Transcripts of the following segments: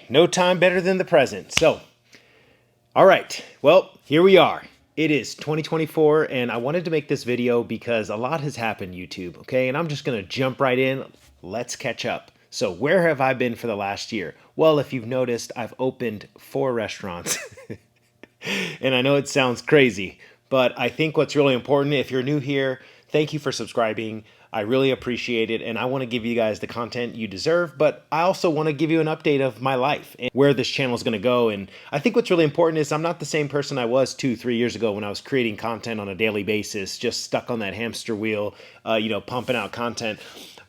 no time better than the present. So, all right, well, here we are. It is 2024, and I wanted to make this video because a lot has happened, YouTube, okay? And I'm just gonna jump right in. Let's catch up. So, where have I been for the last year? Well, if you've noticed, I've opened 4 restaurants. And I know it sounds crazy, but I think what's really important, if you're new here, thank you for subscribing. I really appreciate it, and I want to give you guys the content you deserve, but I also want to give you an update of my life and where this channel is going to go. And I think what's really important is I'm not the same person I was 2-3 years ago when I was creating content on a daily basis, just stuck on that hamster wheel, pumping out content.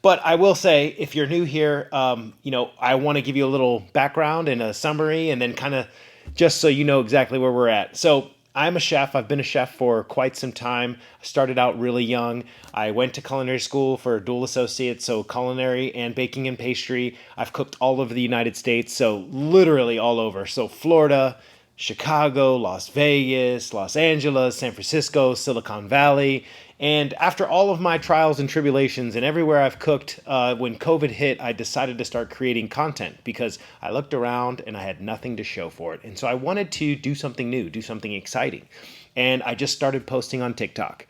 But I will say, if you're new here, I want to give you a little background and a summary, and then kind of just so you know exactly where we're at. So I'm a chef. I've been a chef for quite some time. I started out really young. I went to culinary school for dual associates, so culinary and baking and pastry. I've cooked all over the United States, so literally all over. So Florida, Chicago, Las Vegas, Los Angeles, San Francisco, Silicon Valley. And after all of my trials and tribulations and everywhere I've cooked, when COVID hit, I decided to start creating content because I looked around and I had nothing to show for it. And so I wanted to do something new, do something exciting. And I just started posting on TikTok.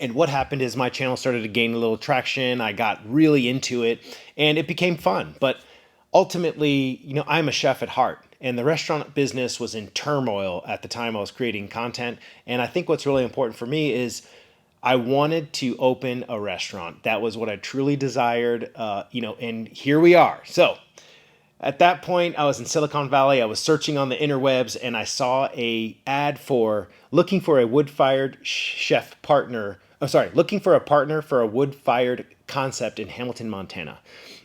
And what happened is my channel started to gain a little traction. I got really into it and it became fun. But ultimately, I'm a chef at heart. And the restaurant business was in turmoil at the time I was creating content. And I think what's really important for me is I wanted to open a restaurant. That was what I truly desired, and here we are. So at that point, I was in Silicon Valley. I was searching on the interwebs, and I saw a ad for looking for a wood-fired chef partner. Looking for a partner for a wood-fired concept in Hamilton, Montana.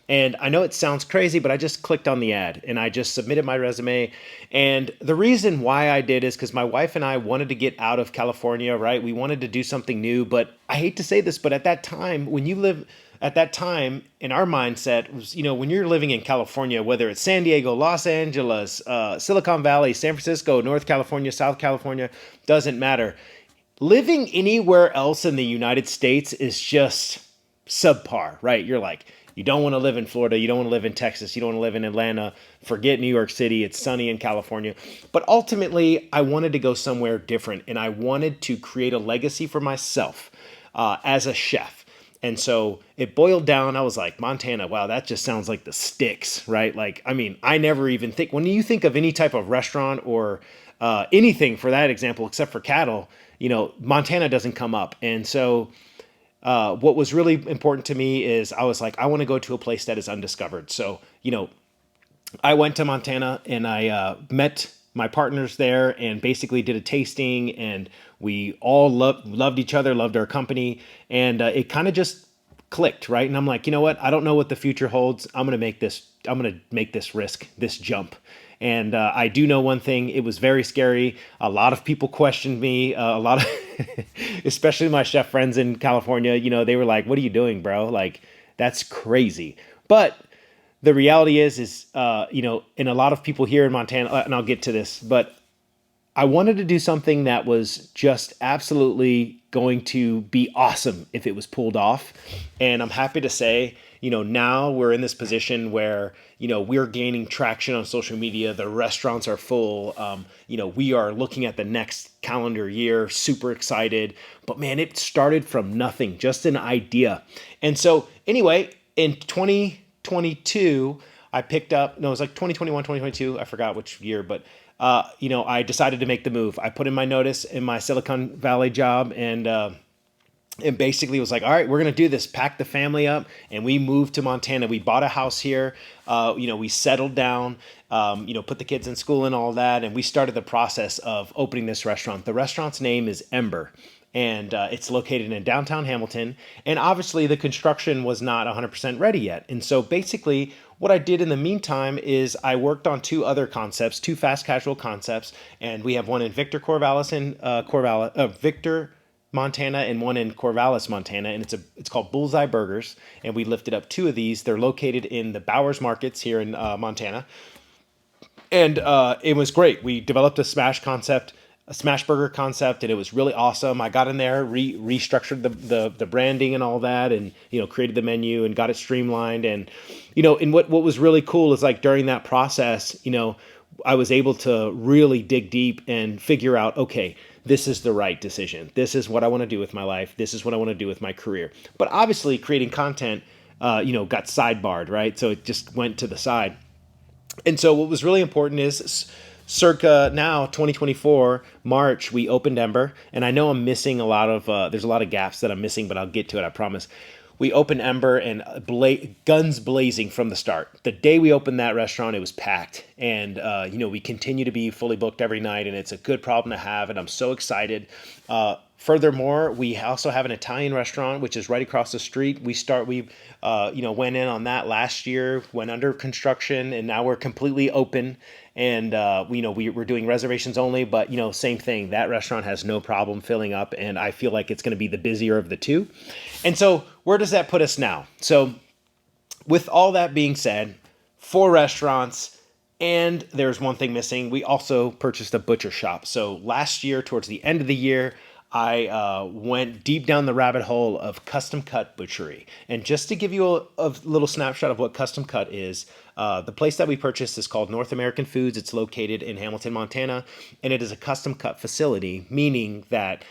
And I know it sounds crazy, but I just clicked on the ad and I just submitted my resume. And the reason why I did is because my wife and I wanted to get out of California, right? We wanted to do something new, but I hate to say this, but at that time, in our mindset was, when you're living in California, whether it's San Diego, Los Angeles, Silicon Valley, San Francisco, North California, South California, doesn't matter. Living anywhere else in the United States is just subpar, right? You're like, you don't want to live in Florida. You don't want to live in Texas. You don't want to live in Atlanta. Forget New York City. It's sunny in California. But ultimately, I wanted to go somewhere different, and I wanted to create a legacy for myself as a chef. And so it boiled down. I was like, Montana, wow, that just sounds like the sticks, right? Like, I mean, I never even think, when you think of any type of restaurant or anything for that example, except for cattle, Montana doesn't come up. And so what was really important to me is I was like, I want to go to a place that is undiscovered. So, I went to Montana and I met my partners there and basically did a tasting, and we all loved each other, loved our company, and it kind of just clicked, right? And I'm like, you know what? I don't know what the future holds. I'm going to make this risk, this jump. And I do know one thing, it was very scary. A lot of people questioned me, especially my chef friends in California, they were like, what are you doing, bro? Like, that's crazy. But the reality is, and a lot of people here in Montana, and I'll get to this, but I wanted to do something that was just absolutely going to be awesome if it was pulled off. And I'm happy to say, now we're in this position where, we're gaining traction on social media. The restaurants are full. We are looking at the next calendar year, super excited. But man, it started from nothing, just an idea. And so anyway, in 2022, it was like 2021, 2022. I forgot which year, but I decided to make the move. I put in my notice in my Silicon Valley job, and basically was like, all right, we're going to do this, pack the family up. And we moved to Montana. We bought a house here. We settled down, put the kids in school and all that. And we started the process of opening this restaurant. The restaurant's name is Ember. And it's located in downtown Hamilton. And obviously the construction was not 100% ready yet. And so basically what I did in the meantime is I worked on 2 other concepts, 2 fast casual concepts. And we have one in Victor, Montana, and one in Corvallis, Montana, and it's called Bullseye Burgers, and we lifted up 2 of these. They're located in the Bowers Markets here in Montana, and it was great. We developed a smash concept. a smash burger concept, and it was really awesome. I got in there, restructured the branding and all that, and created the menu and got it streamlined. And and what was really cool is like during that process, I was able to really dig deep and figure out, okay, this is the right decision. This is what I want to do with my life. This is what I want to do with my career. But obviously, creating content, got sidebarred, right? So it just went to the side. And so what was really important is circa now 2024 March, we opened Ember, and I know I'm missing a lot of there's a lot of gaps that I'm missing, but I'll get to it, I promise. We opened Ember, and guns blazing from the start. The day we opened that restaurant, it was packed, and we continue to be fully booked every night, and it's a good problem to have, and I'm so excited. Furthermore, we also have an Italian restaurant, which is right across the street. We went in on that last year, went under construction, and now we're completely open. And we're doing reservations only, but same thing. That restaurant has no problem filling up, and I feel like it's going to be the busier of the two. And so, where does that put us now? So, with all that being said, 4 restaurants. And there's one thing missing. We also purchased a butcher shop. So last year, towards the end of the year, I went deep down the rabbit hole of custom cut butchery. And just to give you a little snapshot of what custom cut is, the place that we purchased is called North American Foods. It's located in Hamilton, Montana, and it is a custom cut facility, meaning that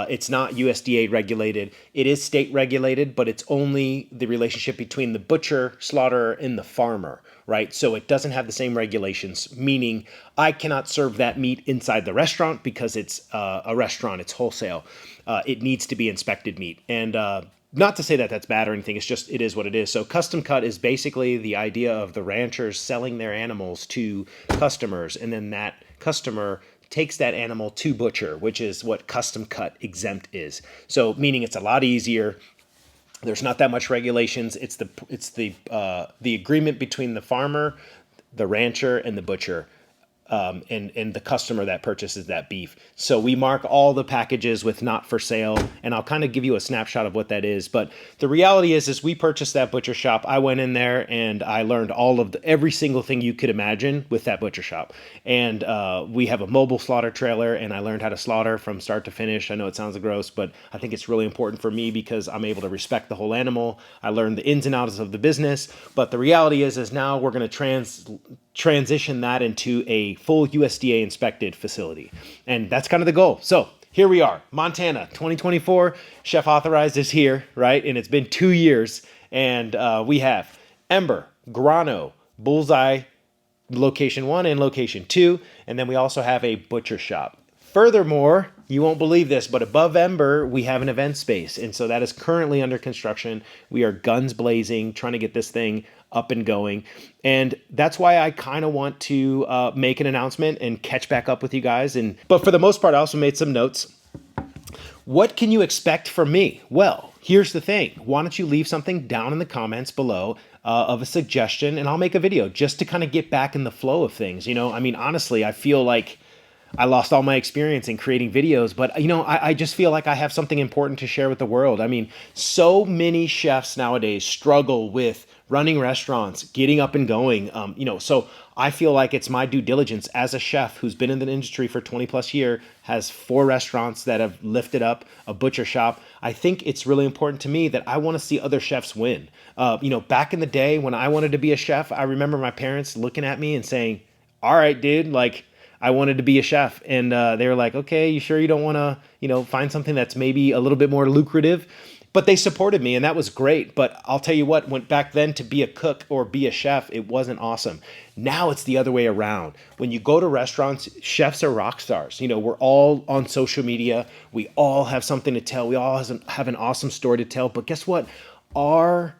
it's not USDA regulated. It is state regulated, but it's only the relationship between the butcher, slaughterer, and the farmer, right? So it doesn't have the same regulations, meaning I cannot serve that meat inside the restaurant because it's a restaurant, it's wholesale. It needs to be inspected meat. And not to say that that's bad or anything, it's just, it is what it is. So custom cut is basically the idea of the ranchers selling their animals to customers, and then that customer takes that animal to butcher, which is what custom cut exempt is. So meaning it's a lot easier. There's not that much regulations. It's the agreement between the farmer, the rancher, and the butcher, and the customer that purchases that beef. So we mark all the packages with not for sale, and I'll kind of give you a snapshot of what that is. But the reality is we purchased that butcher shop. I went in there and I learned every single thing you could imagine with that butcher shop. And we have a mobile slaughter trailer, and I learned how to slaughter from start to finish. I know it sounds gross, but I think it's really important for me because I'm able to respect the whole animal. I learned the ins and outs of the business. But the reality is now we're going to transition that into a full USDA inspected facility. And that's kind of the goal. So here we are, Montana, 2024, Chef Authorized is here, right? And it's been 2 years. And we have Ember, Grano, Bullseye, location 1 and location 2. And then we also have a butcher shop. Furthermore, you won't believe this, but above Ember, we have an event space. And so that is currently under construction. We are guns blazing, trying to get this thing up and going. And that's why I kind of want to make an announcement and catch back up with you guys. But for the most part, I also made some notes. What can you expect from me? Well, here's the thing. Why don't you leave something down in the comments below of a suggestion, and I'll make a video just to kind of get back in the flow of things. Honestly, I feel like I lost all my experience in creating videos, but I just feel like I have something important to share with the world. So many chefs nowadays struggle with running restaurants, getting up and going. So I feel like it's my due diligence as a chef who's been in the industry for 20 plus years, has 4 restaurants that have lifted up, a butcher shop. I think it's really important to me that I want to see other chefs win. Back in the day when I wanted to be a chef, I remember my parents looking at me and saying, all right, dude, I wanted to be a chef. And they were like, okay, you sure you don't want to, find something that's maybe a little bit more lucrative? But they supported me, and that was great. But I'll tell you what, went back then to be a cook or be a chef, it wasn't awesome. Now it's the other way around. When you go to restaurants, chefs are rock stars. We're all on social media. We all have something to tell. We all have an awesome story to tell. But guess what? Our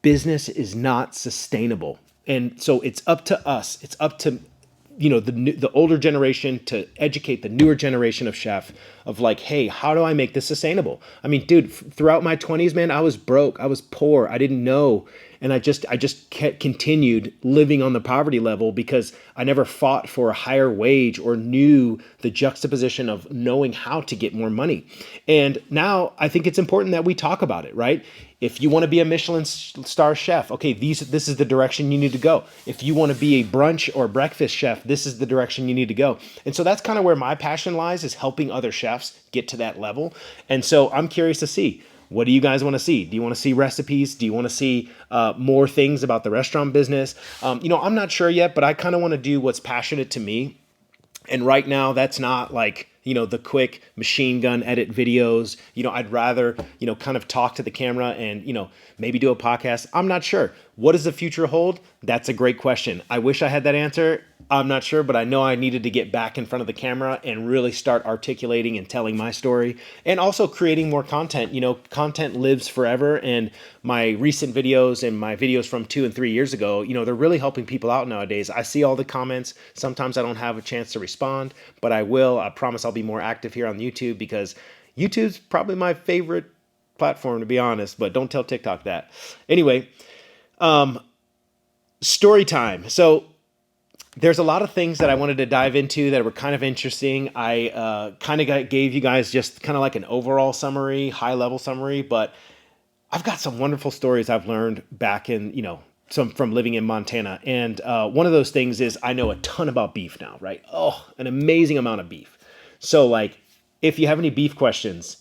business is not sustainable. And so it's up to us. It's up to the older generation to educate the newer generation of chef of hey, how do I make this sustainable? Dude, throughout my 20s, man, I was broke. I was poor. I didn't know. And I just continued living on the poverty level because I never fought for a higher wage or knew the juxtaposition of knowing how to get more money. And now I think it's important that we talk about it, right? If you want to be a Michelin star chef, okay, this is the direction you need to go. If you want to be a brunch or breakfast chef, this is the direction you need to go. And so that's kind of where my passion lies, is helping other chefs get to that level. And so I'm curious to see, what do you guys want to see? Do you want to see recipes? Do you want to see more things about the restaurant business? I'm not sure yet, but I kind of want to do what's passionate to me. And right now, that's not like, the quick machine gun edit videos. I'd rather, kind of talk to the camera and, maybe do a podcast. I'm not sure. What does the future hold? That's a great question. I wish I had that answer. I'm not sure, but I know I needed to get back in front of the camera and really start articulating and telling my story, and also creating more content. Content lives forever, and my recent videos and my videos from 2 and 3 years ago, they're really helping people out nowadays. I see all the comments. Sometimes I don't have a chance to respond, but I will. I promise I'll be more active here on YouTube, because YouTube's probably my favorite platform, to be honest, but don't tell TikTok that. Anyway, story time. So there's a lot of things that I wanted to dive into that were kind of interesting. I kind of gave you guys just kind of like an overall summary, high level summary, but I've got some wonderful stories I've learned back in, some from living in Montana. And one of those things is I know a ton about beef now, right? Oh, an amazing amount of beef. So like, if you have any beef questions,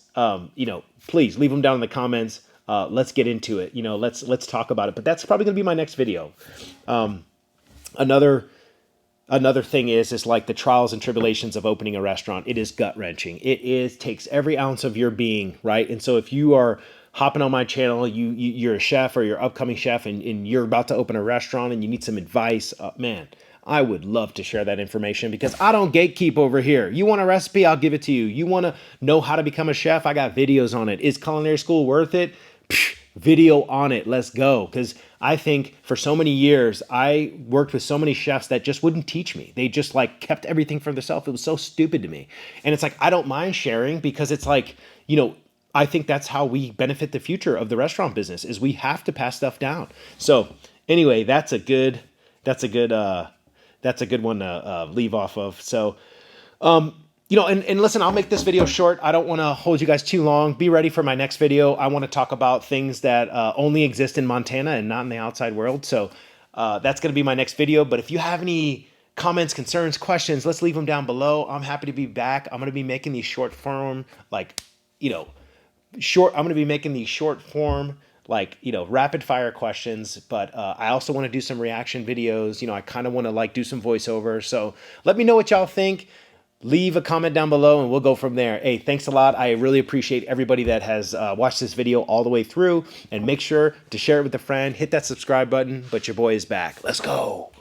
please leave them down in the comments. Let's get into it. Let's talk about it. But that's probably going to be my next video. Another thing is like the trials and tribulations of opening a restaurant. It is gut wrenching. Takes every ounce of your being, right? And so if you are hopping on my channel, you're a chef or you're an upcoming chef, and you're about to open a restaurant and you need some advice, man, I would love to share that information, because I don't gatekeep over here. You want a recipe? I'll give it to you. You want to know how to become a chef? I got videos on it. Is culinary school worth it? Psh, video on it. Let's go. Because I think for so many years, I worked with so many chefs that just wouldn't teach me. They just like kept everything for themselves. It was so stupid to me. And it's like, I don't mind sharing, because it's like, I think that's how we benefit the future of the restaurant business, is we have to pass stuff down. So anyway, that's a good one to leave off of. So, and listen, I'll make this video short. I don't want to hold you guys too long. Be ready for my next video. I want to talk about things that only exist in Montana and not in the outside world. So that's going to be my next video. But if you have any comments, concerns, questions, let's leave them down below. I'm happy to be back. I'm going to be making these short form, rapid fire questions, but I also want to do some reaction videos. I kind of want to do some voiceover. So let me know what y'all think. Leave a comment down below and we'll go from there. Hey, thanks a lot. I really appreciate everybody that has watched this video all the way through, and make sure to share it with a friend. Hit that subscribe button, but your boy is back. Let's go.